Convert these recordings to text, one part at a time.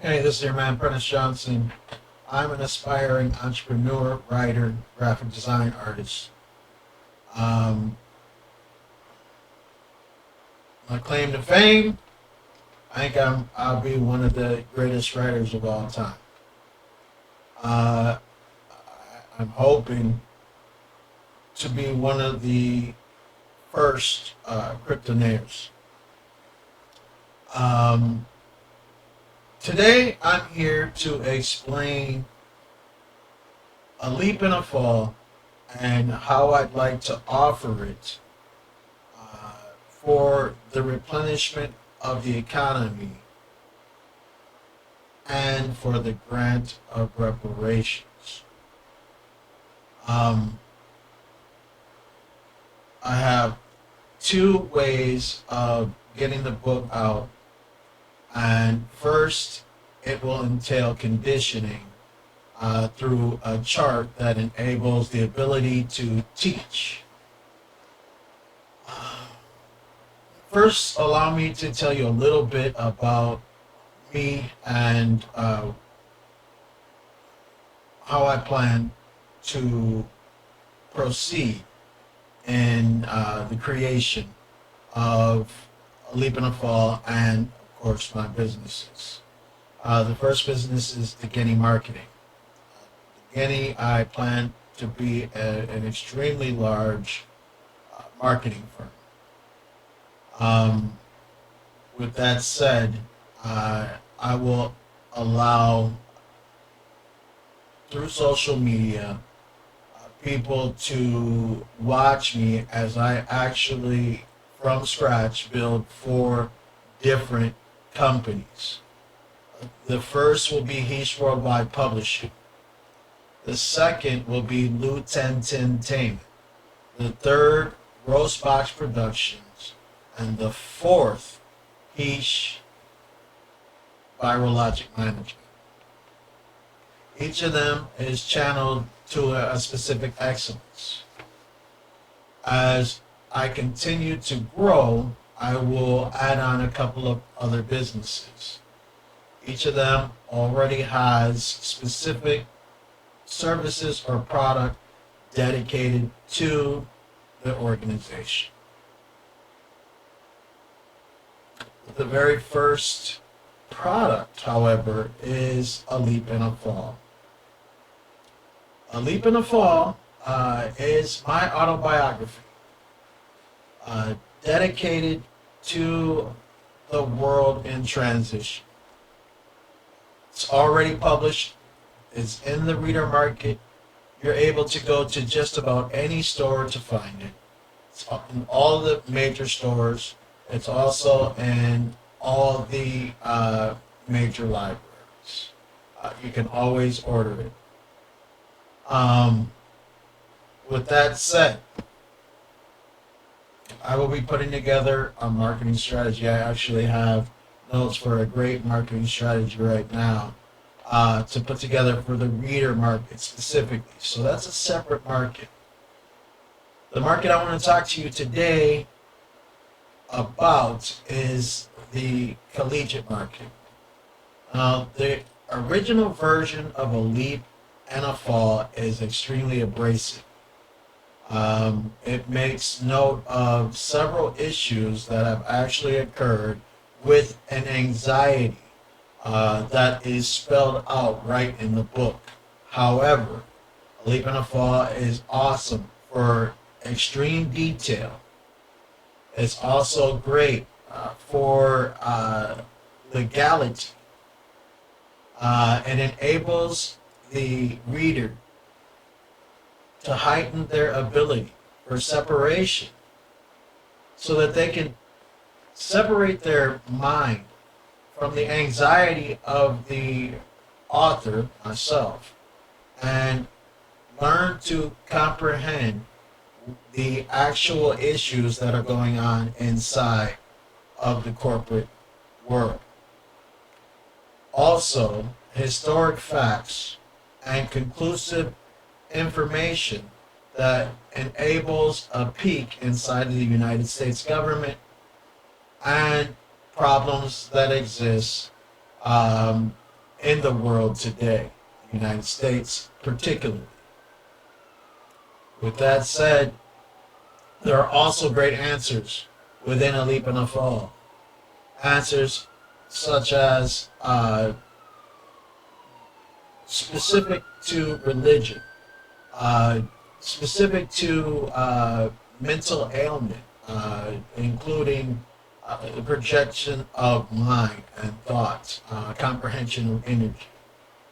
Hey, this is your man, Prentice Johnson. I'm an aspiring entrepreneur, writer, graphic design artist. Um, my claim to fame, I'll be one of the greatest writers of all time. Uh, I'm hoping to be one of the first cryptonaires. Um, Today, I'm here to explain a leap and a fall and how I'd like to offer it for the replenishment of the economy and for the grant of reparations. Um, I have two ways of getting the book out, and first, it will entail conditioning through a chart that enables the ability to teach. First, allow me to tell you a little bit about me and how I plan to proceed in the creation of A Leap and a Fall and, of course, my businesses. The first business is the Guinea Marketing. Guinea, I plan to be an extremely large marketing firm. Um, with that said, I will allow through social media people to watch me as I actually, from scratch, build four different companies. The first will be Heesh Worldwide Publishing. The second will be Lou Entertainment. The third, Roast Box Productions. And the fourth, Heesh Viral Logic Management. Each of them is channeled to a specific excellence. As I continue to grow, I will add on a couple of other businesses. Each of them already has specific services or product dedicated to the organization. The very first product, however, is A Leap and a Fall. A Leap and a Fall is my autobiography dedicated to the world in transition. It's already published. It's in the reader market. You're able to go to just about any store to find it. It's in all the major stores. It's also in all the major libraries. You can always order it. Um, with that said, I will be putting together a marketing strategy. I actually have notes for a great marketing strategy right now to put together for the reader market specifically. So that's a separate market. The market I want to talk to you today about is the collegiate market. The original version of A Leap and a Fall is extremely abrasive. It makes note of several issues that have actually occurred with an anxiety that is spelled out right in the book. However, A Leap and a Fall is awesome for extreme detail. It's also great for legality. It enables the reader to heighten their ability for separation so that they can separate their mind from the anxiety of the author, myself, and learn to comprehend the actual issues that are going on inside of the corporate world. Also, historic facts and conclusive information that enables a peek inside of the United States government and problems that exist in the world today, United States particularly. With that said, there are also great answers within A Leap and a Fall. Answers such as specific to religion, uh, specific to mental ailment, including the projection of mind and thoughts, comprehension of energy.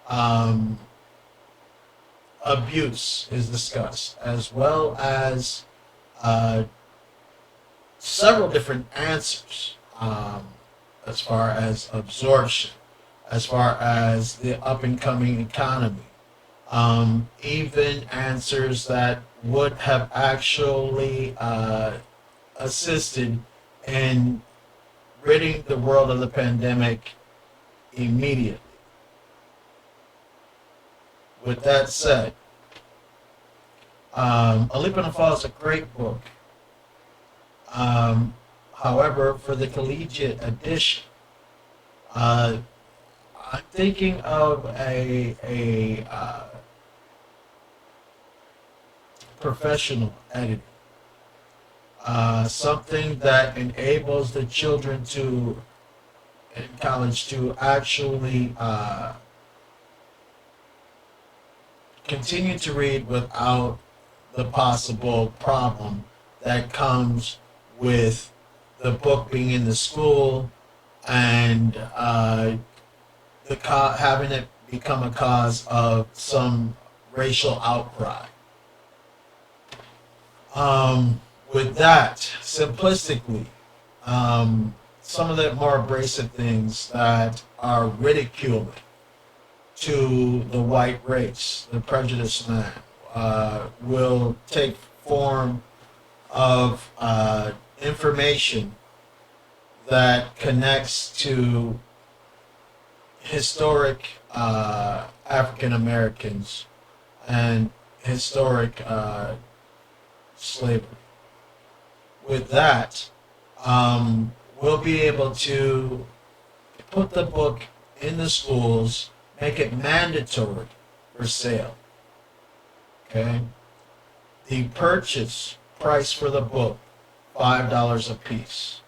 Um, Abuse is discussed, as well as uh, several different answers as far as absorption, as far as the up and coming economy, even answers that would have actually assisted in ridding the world of the pandemic immediately. With that said, A Leap and a Fall is a great book. However, for the collegiate edition, uh, I'm thinking of a professional editing, something that enables the children to in college to actually continue to read without the possible problem that comes with the book being in the school and having it become a cause of some racial outcry. With that, simplistically, some of the more abrasive things that are ridiculing to the white race, the prejudiced man, will take form of information that connects to historic African Americans and historic slavery. With that, we'll be able to put the book in the schools, make it mandatory for sale. Okay? The purchase price for the book, $5 a piece.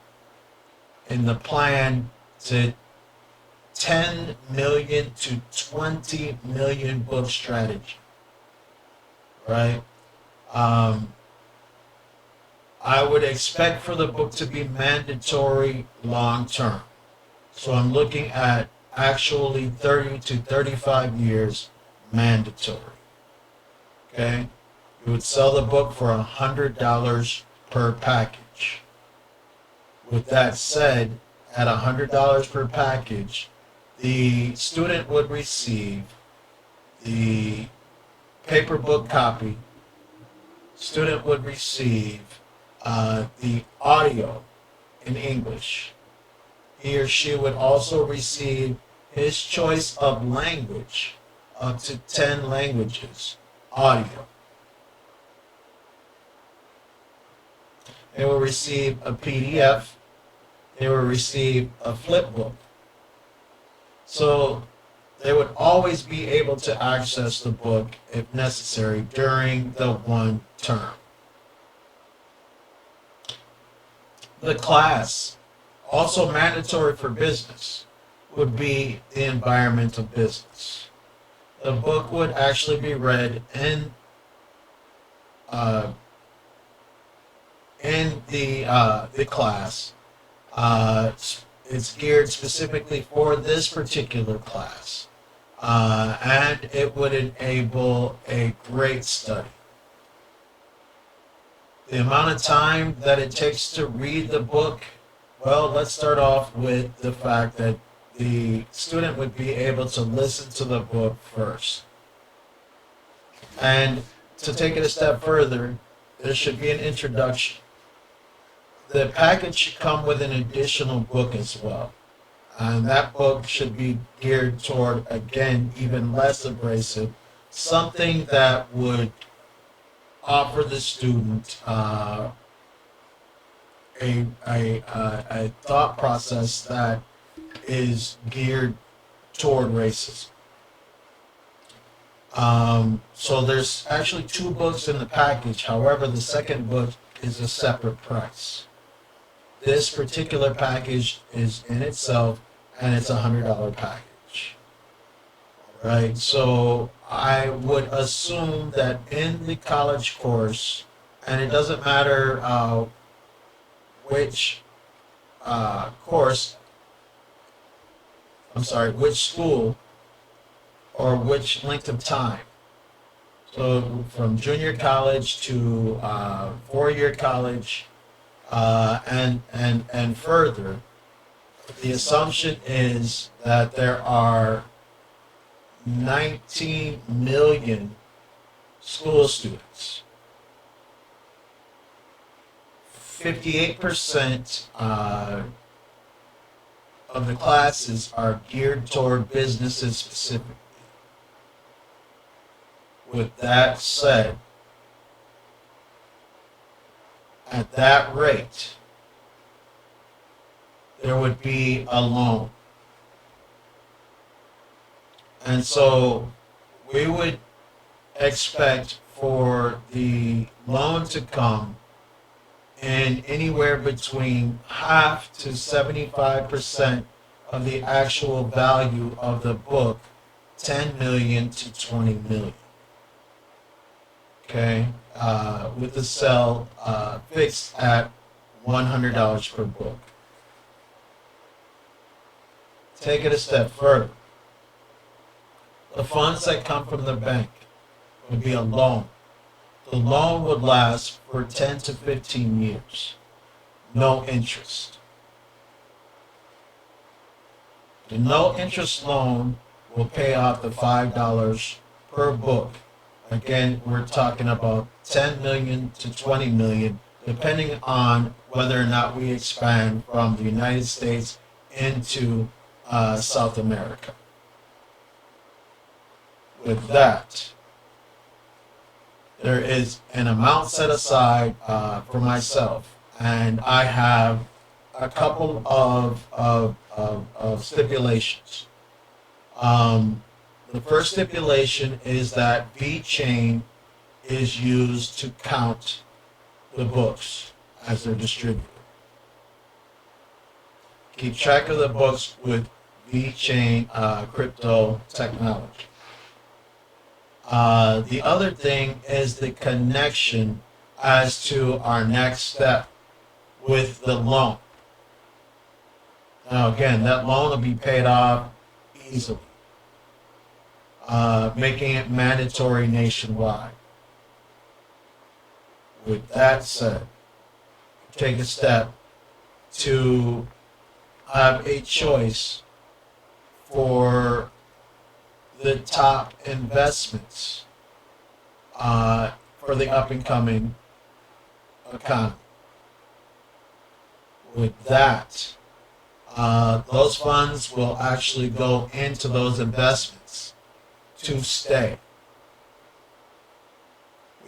In the plan to 10 million to 20 million book strategy. Right? I would expect for the book to be mandatory long term. So I'm looking at actually 30 to 35 years mandatory. Okay? You would sell the book for $100 per package. With that said, at $100 per package, the student would receive the paper book copy. Student would receive the audio in English. He or she would also receive his choice of language, up to 10 languages, audio. They will receive a PDF. They will receive a flip book. So they would always be able to access the book if necessary during the one term. The class, also mandatory for business, would be the environmental business. The book would actually be read in the class. It's geared specifically for this particular class, and it would enable a great study. The amount of time that it takes to read the book, well, let's start off with the fact that the student would be able to listen to the book first. And to take it a step further, there should be an introduction. The package should come with an additional book as well. And that book should be geared toward, again, even less abrasive, something that would offer the student a thought process that is geared toward racism. So there's actually two books in the package. However, the second book is a separate price. This particular package is in itself, and it's $100 package. Right? So I would assume that in the college course, and it doesn't matter which course, which school or which length of time. So from junior college to 4-year college and further, the assumption is that there are 19 million school students. 58% of the classes are geared toward businesses specifically. With that said, at that rate, there would be a loan. And so we would expect for the loan to come in anywhere between half to 75% of the actual value of the book, 10 million to 20 million. Okay, with the sell fixed at $100 per book. Take it a step further. The funds that come from the bank would be a loan. The loan would last for 10 to 15 years. No interest. The no interest loan will pay off the $5 per book. Again, we're talking about 10 million to 20 million, depending on whether or not we expand from the United States into South America. With that, there is an amount set aside for myself, and I have a couple of stipulations. The first stipulation is that VeChain is used to count the books as they're distributed. Keep track of the books with VeChain crypto technology. The other thing is the connection as to our next step with the loan. Now again, that loan will be paid off easily, making it mandatory nationwide. With that said, take a step to have a choice for the top investments for the up and coming economy. With that, those funds will actually go into those investments to stay.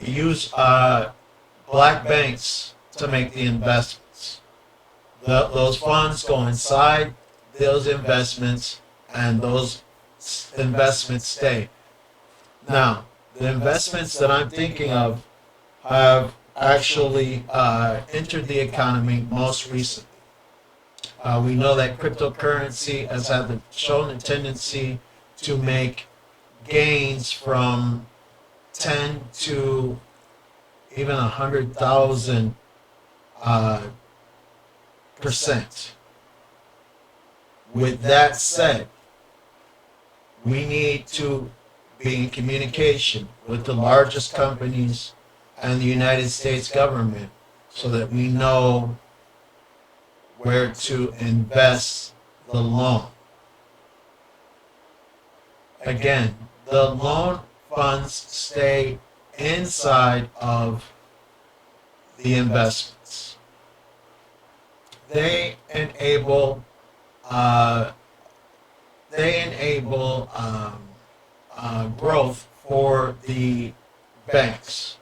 We use black banks to make the investments. Those funds go inside those investments, and those investments stay. Now, the investments that I'm thinking of have actually entered the economy most recently. We know that cryptocurrency has shown a tendency to make gains from 10 to even 100,000% With that said, we need to be in communication with the largest companies and the United States government so that we know where to invest the loan. Again, the loan funds stay inside of the investments. They enable growth for the banks.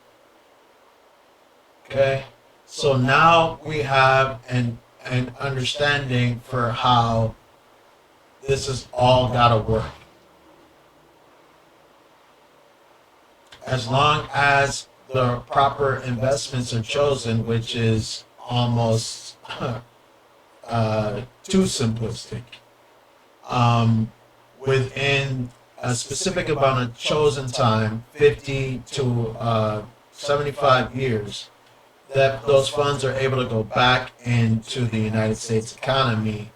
Okay, so now we have an understanding for how this has all got to work. As long as the proper investments are chosen, which is almost too simplistic, within a specific amount of chosen time, 50 to 75 years, that those funds are able to go back into the United States economy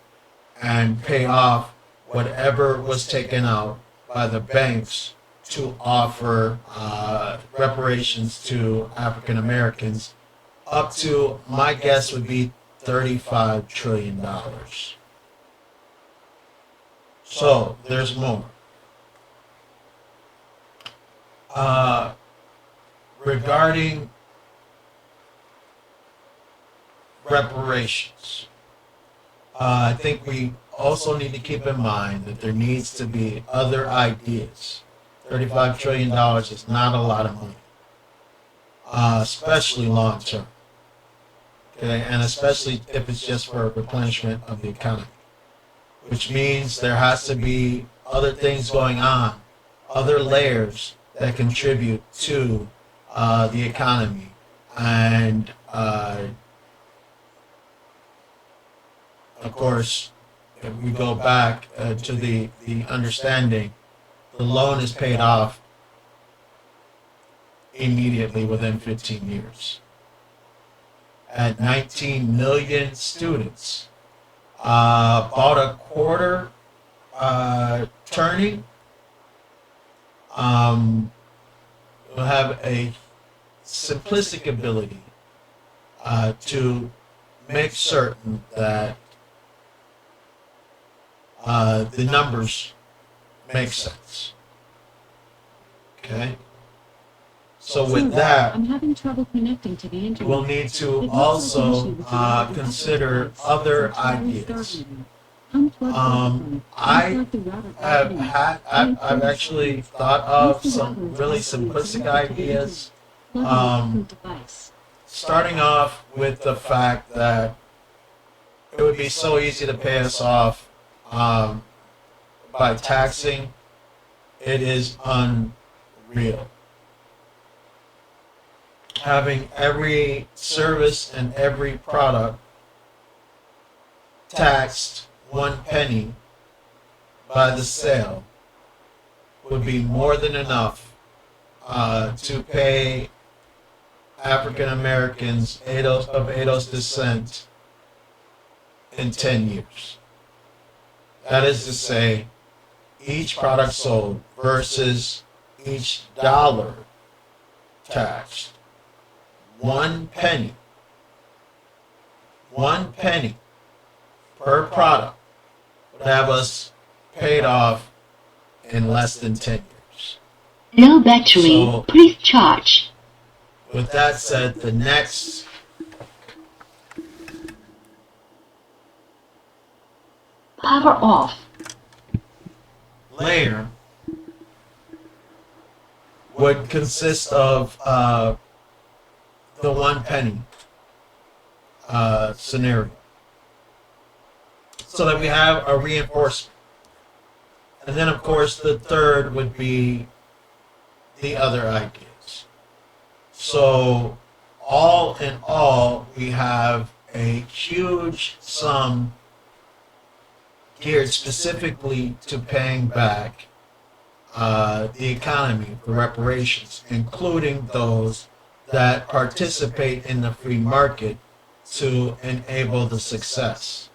and pay off whatever was taken out by the banks to offer reparations to African Americans, up to, my guess would be, $35 trillion. So there's more. Regarding reparations, I think we also need to keep in mind that there needs to be other ideas. $35 trillion is not a lot of money, especially long term. Okay, and especially if it's just for replenishment of the economy, which means there has to be other things going on, other layers that contribute to the economy. And of course, if we go back to the understanding, the loan is paid off immediately within 15 years. At 19 million students, about a quarter turning, will have a simplistic ability to make certain that the numbers make sense. Okay? So with that, I'm having trouble connecting to the internet. we'll need to also consider other ideas. I've actually thought of some really simplistic ideas. Starting off with the fact that it would be so easy to pay us off by taxing. It is unreal. Having every service and every product taxed 1 penny by the sale would be more than enough to pay African Americans of ADOS descent in 10 years. That is to say, each product sold versus each dollar taxed. 1 penny. 1 penny per product would have us paid off in less than 10 years. Low battery, So, please charge. with that said, the next Power off. layer would consist of the 1 penny scenario, so that we have a reinforcement. And then, of course, the third would be the other ideas. So, all in all, we have a huge sum geared specifically to paying back the economy for reparations, including those that participate in the free market to enable the success.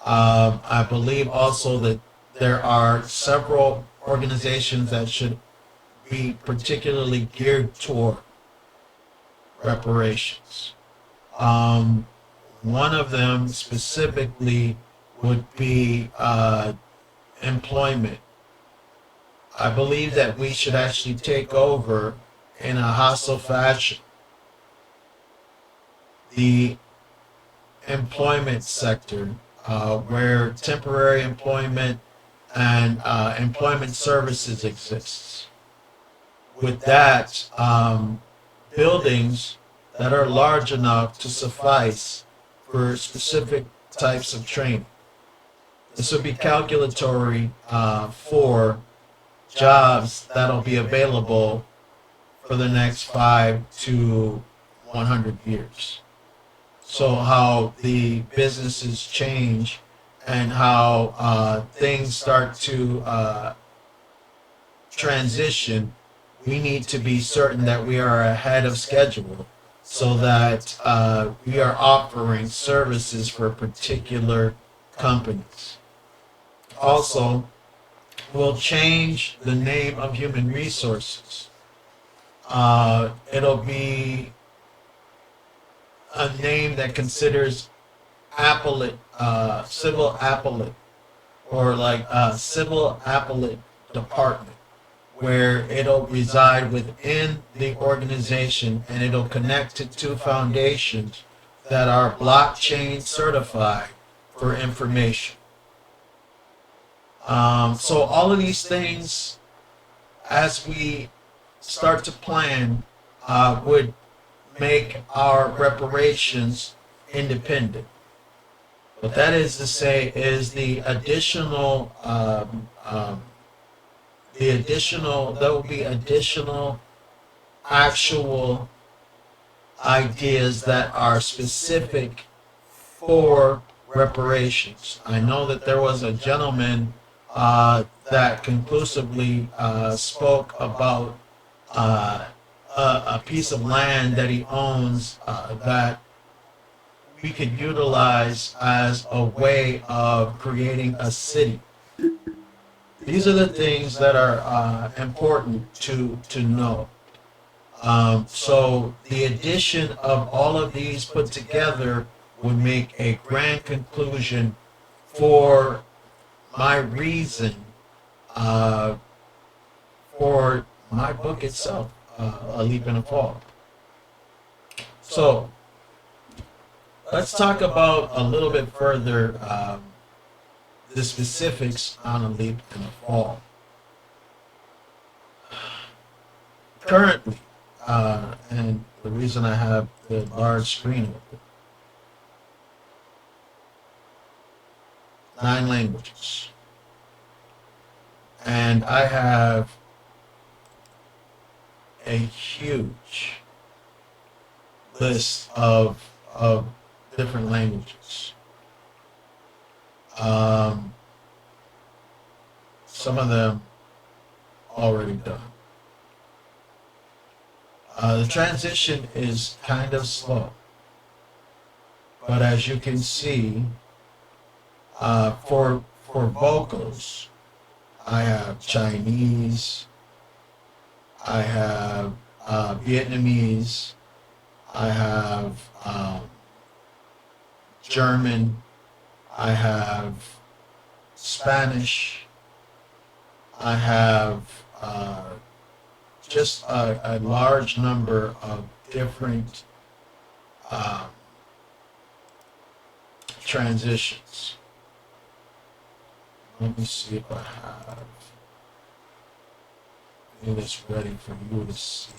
I believe also that there are several organizations that should be particularly geared toward reparations. One of them specifically would be employment. I believe that we should actually take over in a hostile fashion the employment sector, where temporary employment and employment services exists. With that, buildings that are large enough to suffice for specific types of training. This will be calculatory for jobs that'll be available for the next 5 to 100 years. So how the businesses change and how things start to transition, we need to be certain that we are ahead of schedule so that we are offering services for particular companies. Also, we'll change the name of human resources. It'll be a name that considers appellate, civil appellate, or like civil appellate department, where it'll reside within the organization and it'll connect to two foundations that are blockchain certified for information. So all of these things, as we start to plan, would make our reparations independent. What that is to say is there will be additional actual ideas that are specific for reparations. I know that there was a gentleman that conclusively spoke about a piece of land that he owns that we could utilize as a way of creating a city. These are the things that are important to know. So the addition of all of these put together would make a grand conclusion for my reason for my book itself, A Leap and a Fall. So let's talk about a little bit further the specifics on A Leap and a Fall. Currently, and the reason I have the large screen open, 9 languages. And I have a huge list of different languages. Some of them already done. The transition is kind of slow, but as you can see, for vocals, I have Chinese, I have Vietnamese, I have German, I have Spanish, I have just a large number of different transitions. Let me see if I have it is ready for you to see.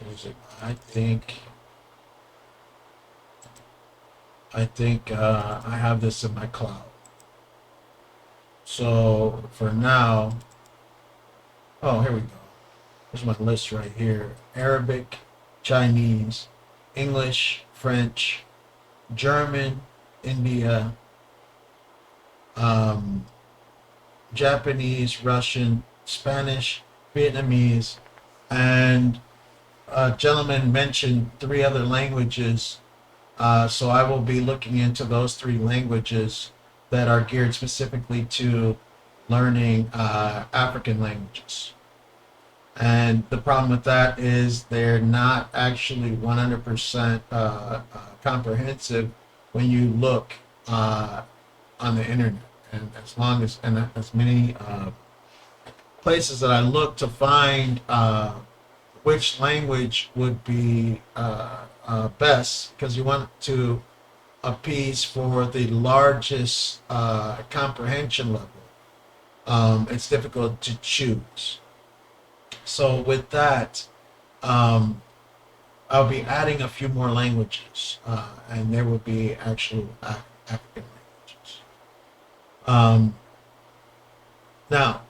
Music. I think I have this in my cloud. So for now, oh, here we go. There's my list right here. Arabic, Chinese, English, French, German, India, Japanese, Russian, Spanish, Vietnamese, and a gentleman mentioned 3 other languages. So I will be looking into those 3 languages that are geared specifically to learning African languages. And the problem with that is they're not actually 100% comprehensive when you look on the internet. And as many places that I look to find which language would be best, because you want to appease for the largest comprehension level. It's difficult to choose. So with that, um, I'll be adding a few more languages, and there will be actual African languages. Now,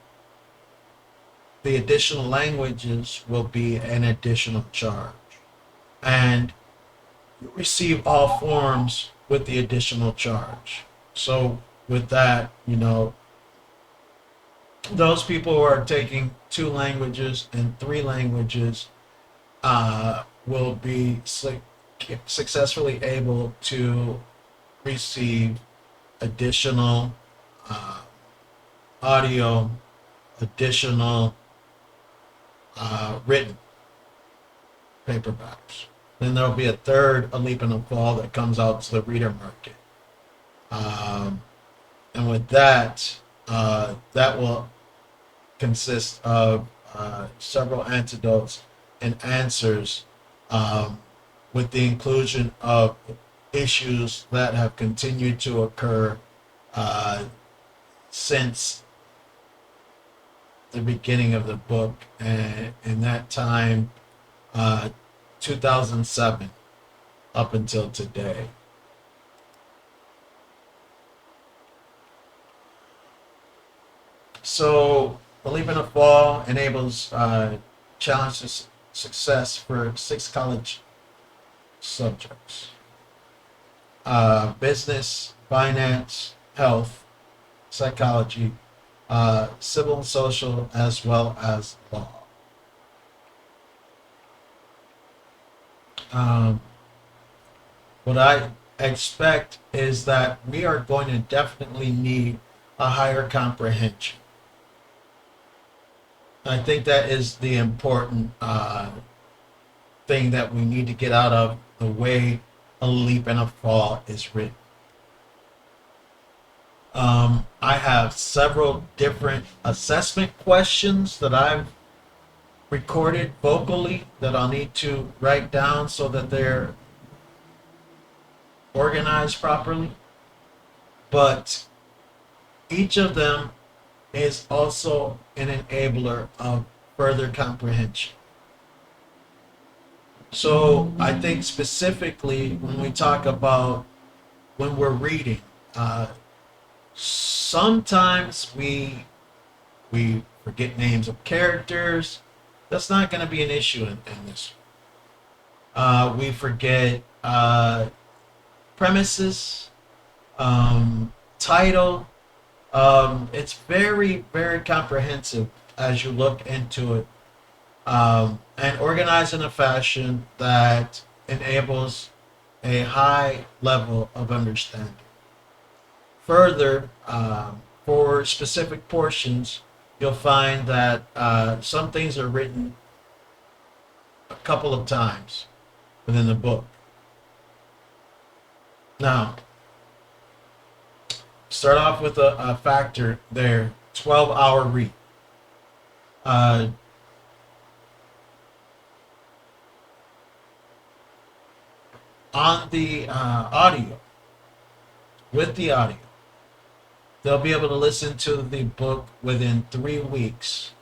the additional languages will be an additional charge, and you receive all forms with the additional charge. So with that, those people who are taking 2 languages and 3 languages will be successfully able to receive additional uh, audio, additional written paperbacks. Then there'll be a third A Leap in the Fall that comes out to the reader market. And with that, that will consist of several antidotes and answers, with the inclusion of issues that have continued to occur since the beginning of the book, and in that time, 2007 up until today. So, Believe in a Fall enables challenge success for 6 college subjects: business, finance, health, psychology, civil and social, as well as law. What I expect is that we are going to definitely need a higher comprehension. I think that is the important thing that we need to get out of the way A Leap and a Fall is written. I have several different assessment questions that I've recorded vocally that I'll need to write down so that they're organized properly. But each of them is also an enabler of further comprehension. So I think specifically when we talk about when we're reading, sometimes we forget names of characters. That's not going to be an issue in this. We forget premises, title. It's very, very comprehensive as you look into it, and organized in a fashion that enables a high level of understanding. Further, for specific portions, you'll find that some things are written a couple of times within the book. Now, start off with a factor there: 12-hour read. On the audio, with the audio, they'll be able to listen to the book within 3 weeks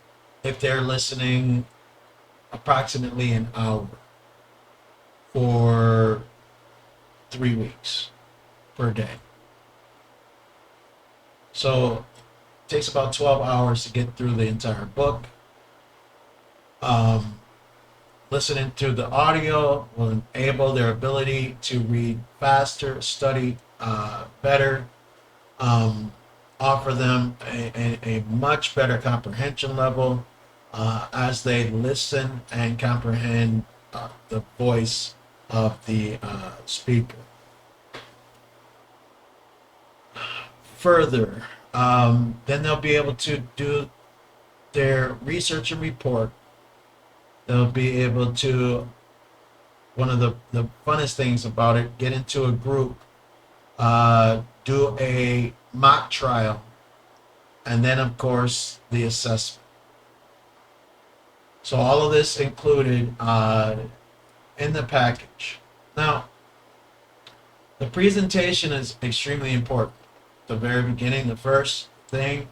if they're listening approximately an hour for 3 weeks per day. So it takes about 12 hours to get through the entire book. Listening to the audio will enable their ability to read faster, study better, offer them a much better comprehension level as they listen and comprehend the voice of the speaker. Further, then they'll be able to do their research and report. They'll be able to, one of the funnest things about it, get into a group, do a mock trial, and then, of course, the assessment. So all of this included in the package. Now, the presentation is extremely important. The very beginning, the first thing,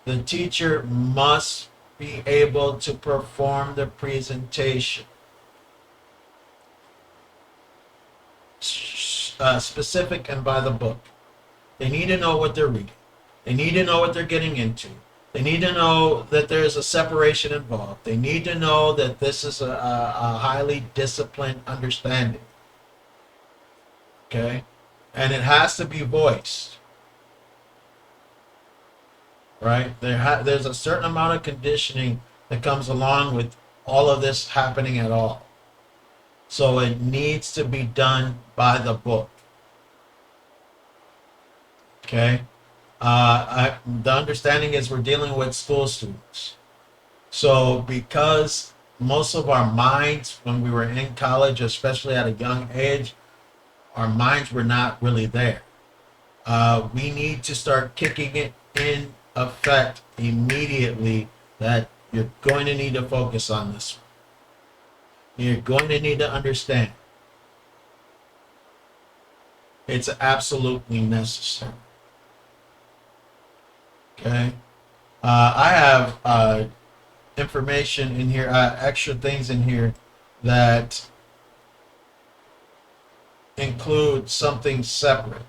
the teacher must be able to perform the presentation. Specific and by the book. They need to know what they're reading. They need to know what they're getting into. They need to know that there's a separation involved. They need to know that this is a highly disciplined understanding. Okay? And it has to be voiced. Right? There's a certain amount of conditioning that comes along with all of this happening at all. So it needs to be done by the book. Okay? The understanding is we're dealing with school students. So because most of our minds, when we were in college, especially at a young age, our minds were not really there. We need to start kicking it in effect immediately that you're going to need to focus on this one. You're going to need to understand. It's absolutely necessary. Okay? I have information in here, extra things in here that include something separate.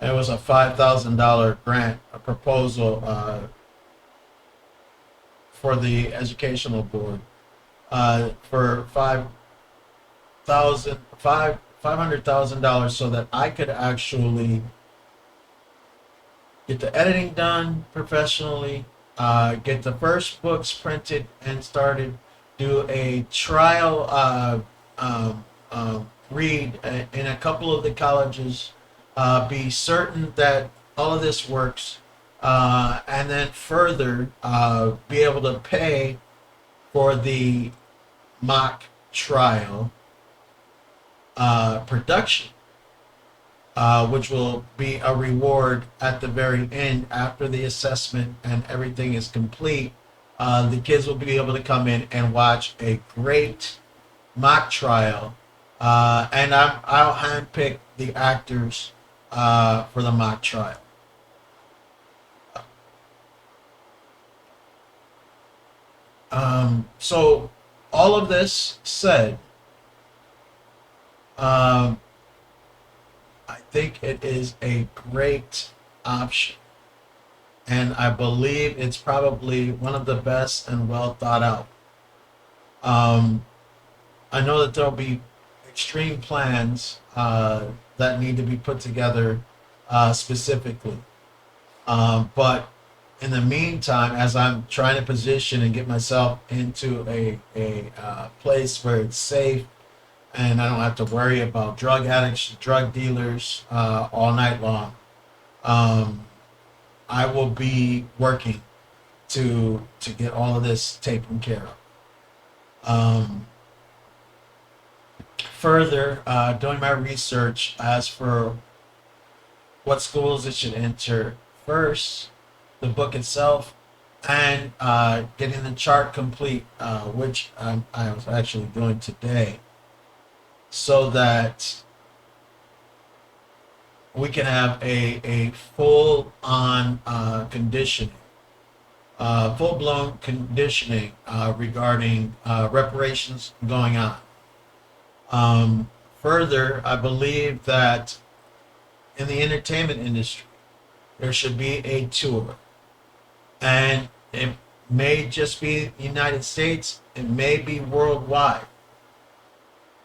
It was a $5,000 grant, a proposal for the educational board for $500,000 so that I could actually get the editing done professionally, get the first books printed and started, do a trial read in a couple of the colleges, be certain that all of this works, and then further be able to pay for the mock trial production, which will be a reward at the very end after the assessment and everything is complete. The kids will be able to come in and watch a great mock trial, and I'll handpick the actors for the mock trial. So all of this said, I think it is a great option, and I believe it's probably one of the best and well thought out. I know that there'll be extreme plans that need to be put together specifically, but in the meantime, as I'm trying to position and get myself into a place where it's safe and I don't have to worry about drug addicts, drug dealers all night long, I will be working to get all of this taken care of. Further, doing my research as for what schools it should enter first, the book itself, and getting the chart complete, which I was actually doing today, so that we can have a full-on conditioning, full-blown conditioning regarding reparations going on. Further, I believe that in the entertainment industry, there should be a tour. And it may just be the United States, it may be worldwide.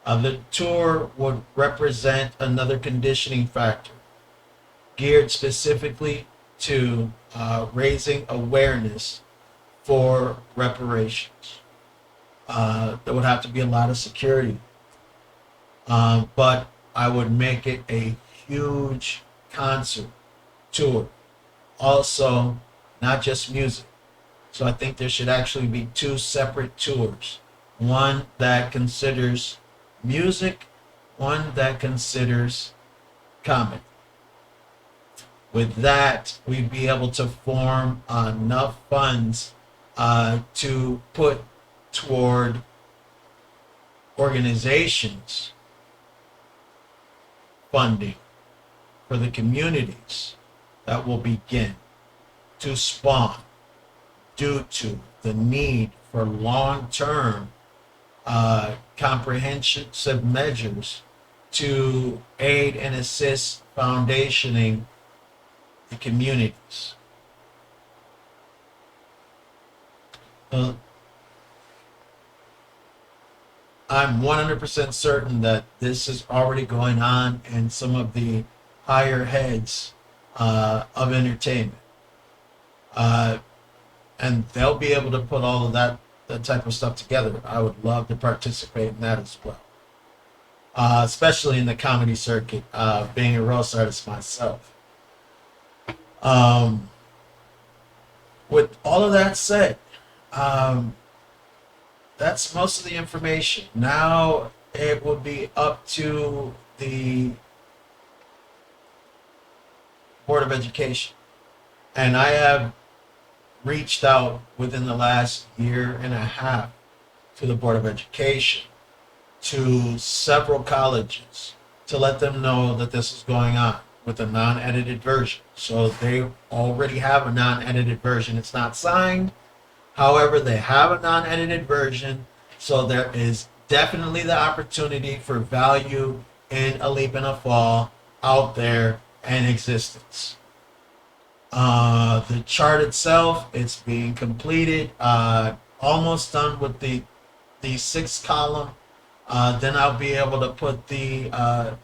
The tour would represent another conditioning factor geared specifically to raising awareness for reparations. There would have to be a lot of security, but I would make it a huge concert tour. Also, not just music. So I think there should actually be two separate tours. One that considers music, one that considers comedy. With that, we'd be able to form enough funds to put toward organizations funding for the communities that will begin to spawn due to the need for long-term comprehensive measures to aid and assist foundationing the communities. I'm 100% certain that this is already going on in some of the higher heads of entertainment. And they'll be able to put all of that type of stuff together. I would love to participate in that as well. Especially in the comedy circuit, being a roast artist myself. With all of that said, that's most of the information. Now it will be up to the Board of Education. And I have reached out within the last year and a half to the Board of Education, to several colleges, to let them know that this is going on with a non-edited version. So they already have a non-edited version. It's not signed. However, they have a non-edited version. So there is definitely the opportunity for value in A Leap and a Fall out there in existence. The chart itself, it's being completed, almost done with the 6th column. Then I'll be able to put the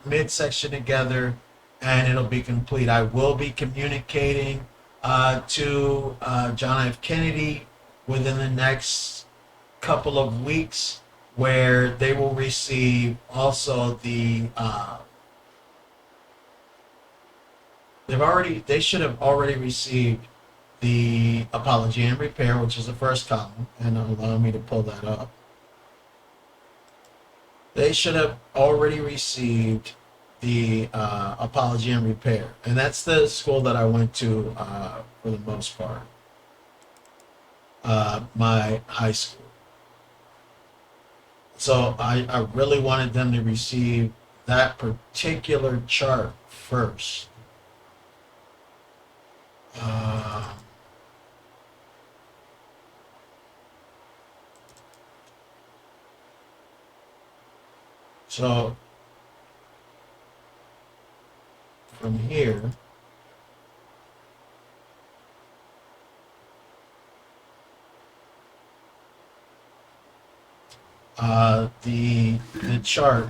midsection together and it'll be complete. I will be communicating to John F. Kennedy within the next couple of weeks, where they will receive also the they should have already received the apology and repair, which is the 1st column, and allow me to pull that up. They should have already received the apology and repair, and that's the school that I went to for the most part, my high school. So I really wanted them to receive that particular chart first. So from here, the chart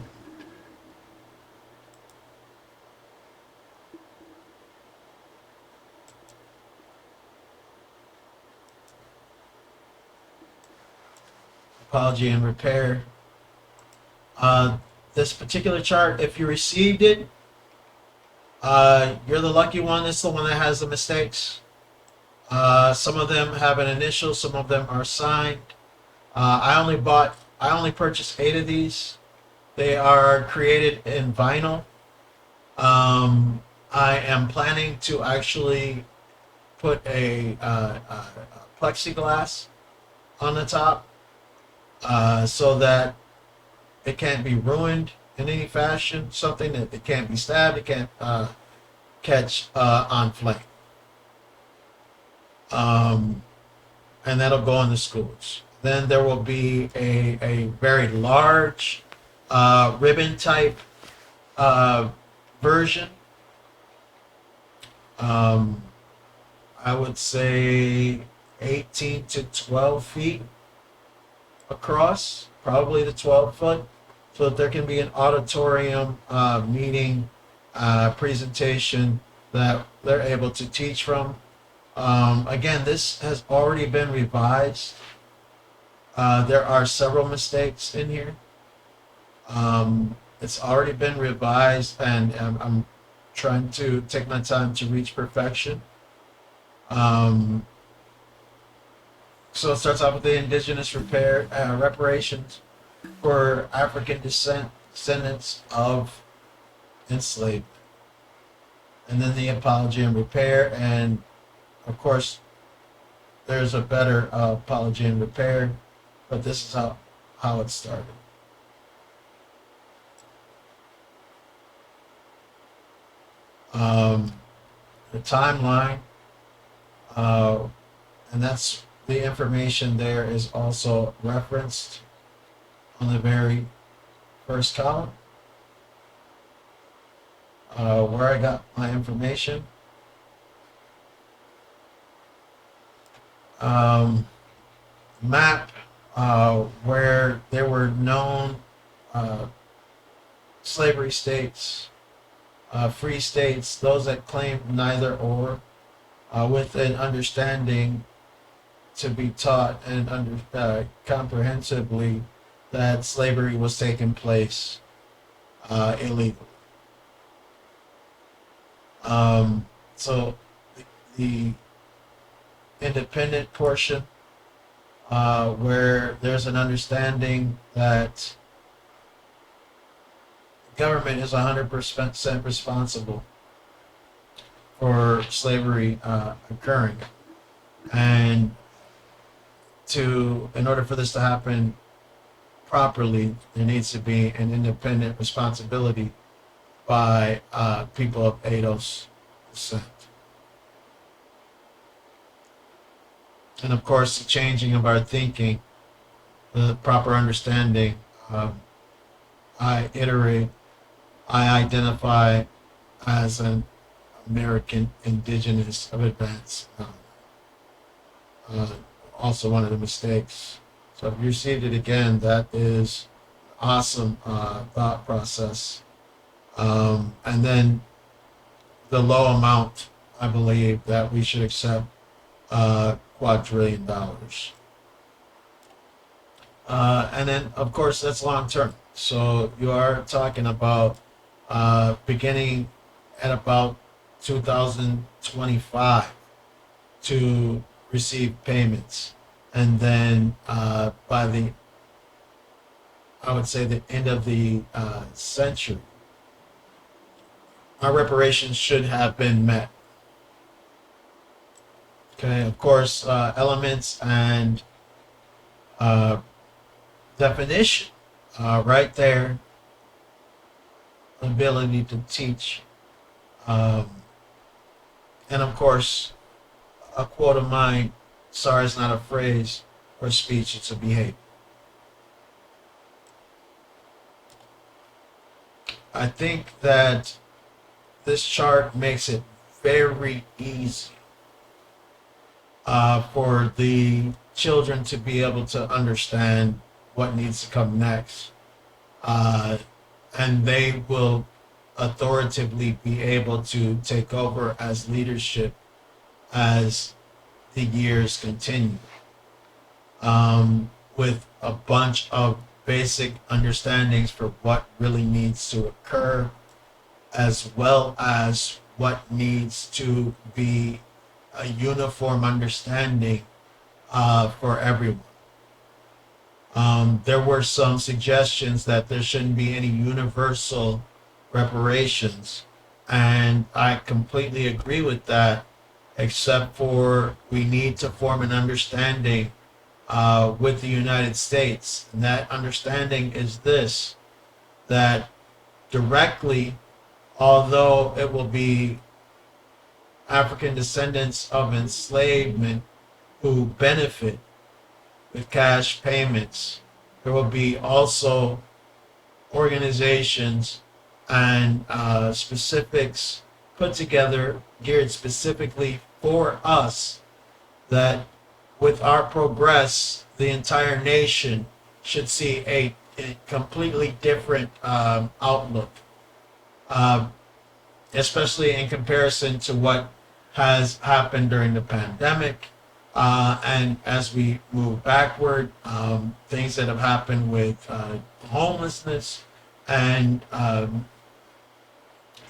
apology and repair. This particular chart, if you received it, you're the lucky one. It's the one that has the mistakes. Some of them have an initial, some of them are signed. I only purchased 8 of these. They are created in vinyl. I am planning to actually put a plexiglass on the top, so that it can't be ruined in any fashion. Something that it can't be stabbed, it can't catch on flame. And that'll go in the schools. Then there will be a very large ribbon type version. I would say 18 to 12 feet across, probably the 12 foot, so that there can be an auditorium meeting presentation that they're able to teach from. Again, this has already been revised. There are several mistakes in here. It's already been revised, and I'm trying to take my time to reach perfection. So it starts off with the indigenous reparations for African descendants of enslavement, and then the apology and repair, and of course there's a better apology and repair but this is how it started. The timeline, and that's the information there is also referenced on the very first column, where I got my information. Map where there were known slavery states, free states, those that claimed neither or, with an understanding to be taught and comprehensively that slavery was taking place illegally. So the independent portion, where there's an understanding that the government is 100% responsible for slavery occurring, and in order for this to happen properly, there needs to be an independent responsibility by people of ADOS descent. And of course, the changing of our thinking, the proper understanding. I identify as an American indigenous of advance. Also one of the mistakes. So if you received it again, that is awesome thought process. And then the low amount, I believe, that we should accept $250 billion. And then, of course, that's long term. So you are talking about beginning at about 2025 to receive payments. And then by the, I would say, the end of the century, our reparations should have been met. Okay, of course, elements and definition right there. Ability to teach. And of course, a quote of mine, sorry, it's not a phrase or speech, it's a behavior. I think that this chart makes it very easy for the children to be able to understand what needs to come next. And they will authoritatively be able to take over as leadership as the years continue, with a bunch of basic understandings for what really needs to occur, as well as what needs to be a uniform understanding for everyone. There were some suggestions that there shouldn't be any universal reparations, and I completely agree with that, except for we need to form an understanding with the United States. And that understanding is this, that directly, although it will be African descendants of enslavement who benefit with cash payments, there will be also organizations and specifics put together geared specifically for us, that with our progress, the entire nation should see a completely different outlook, especially in comparison to what has happened during the pandemic. And as we move backward, things that have happened with homelessness, and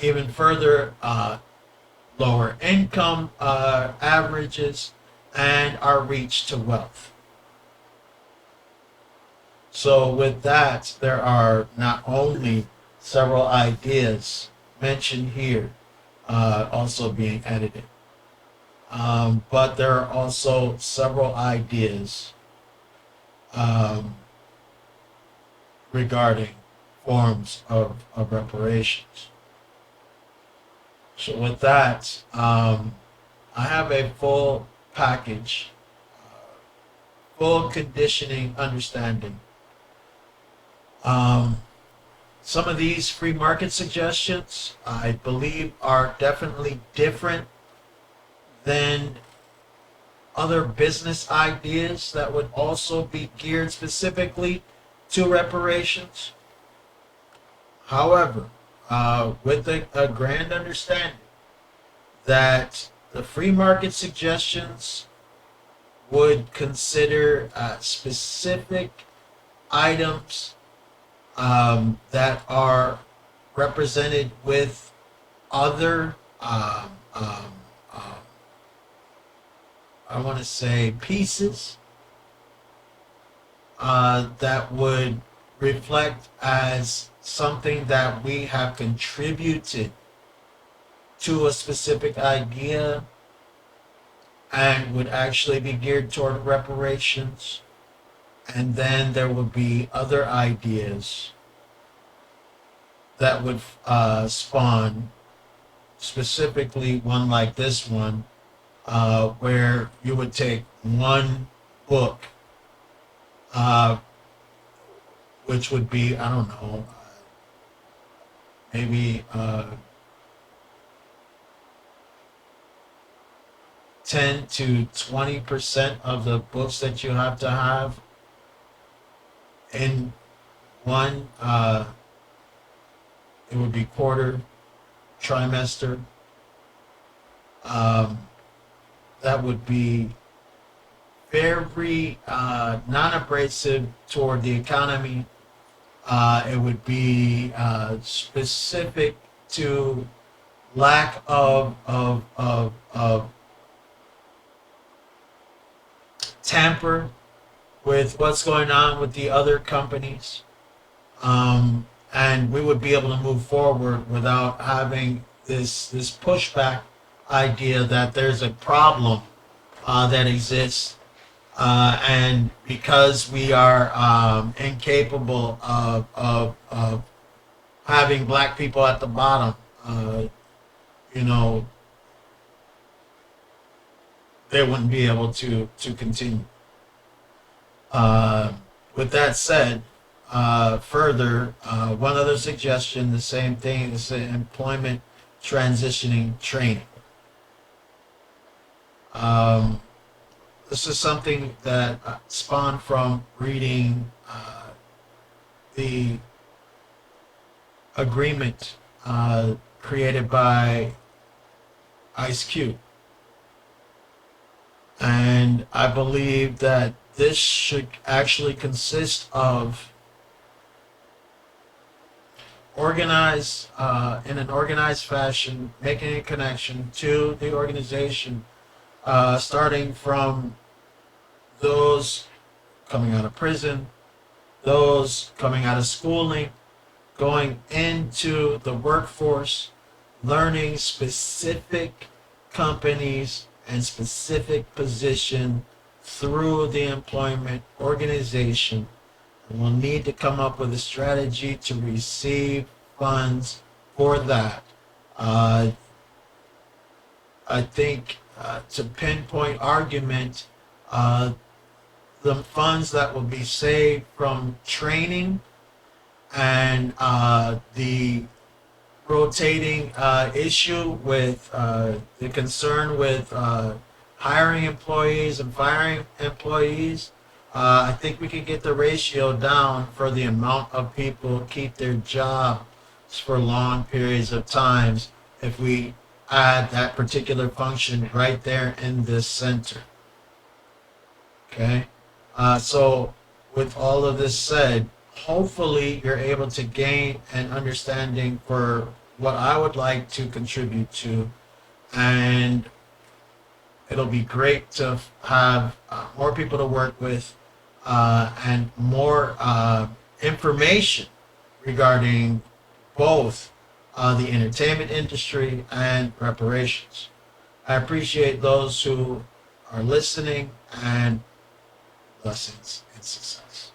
even further lower income averages, and our reach to wealth. So with that, there are not only several ideas mentioned here also being edited, but there are also several ideas um, regarding forms of reparations. So with that, I have a full package, full conditioning understanding. Um, some of these free market suggestions, I believe, are definitely different than other business ideas that would also be geared specifically to reparations. However, with a grand understanding that the free market suggestions would consider specific items that are represented with other, I want to say, pieces that would reflect as something that we have contributed to a specific idea and would actually be geared toward reparations. And then there would be other ideas that would spawn, specifically one like this one, where you would take one book, which would be, I don't know, maybe 10 to 20% of the books that you have to have in one, it would be quarter, trimester. That would be very non-abrasive toward the economy. It would be specific to lack of tamper with what's going on with the other companies. And we would be able to move forward without having this pushback idea that there's a problem that exists. And because we are incapable of having black people at the bottom, you know, they wouldn't be able to continue. With that said, further, one other suggestion, the same thing, is employment transitioning training. This is something that spawned from reading the agreement created by Ice Cube. And I believe that this should actually consist of organized, in an organized fashion, making a connection to the organization, starting from those coming out of prison, those coming out of schooling, going into the workforce, learning specific companies and specific position through the employment organization. And we'll need to come up with a strategy to receive funds for that. I think to pinpoint argument, the funds that will be saved from training and the rotating issue with the concern with hiring employees and firing employees, I think we can get the ratio down for the amount of people keep their jobs for long periods of times if we add that particular function right there in this center. Okay, so with all of this said, hopefully you're able to gain an understanding for what I would like to contribute to, and it'll be great to have more people to work with and more information regarding both the entertainment industry and reparations. I appreciate those who are listening and Blessings and success.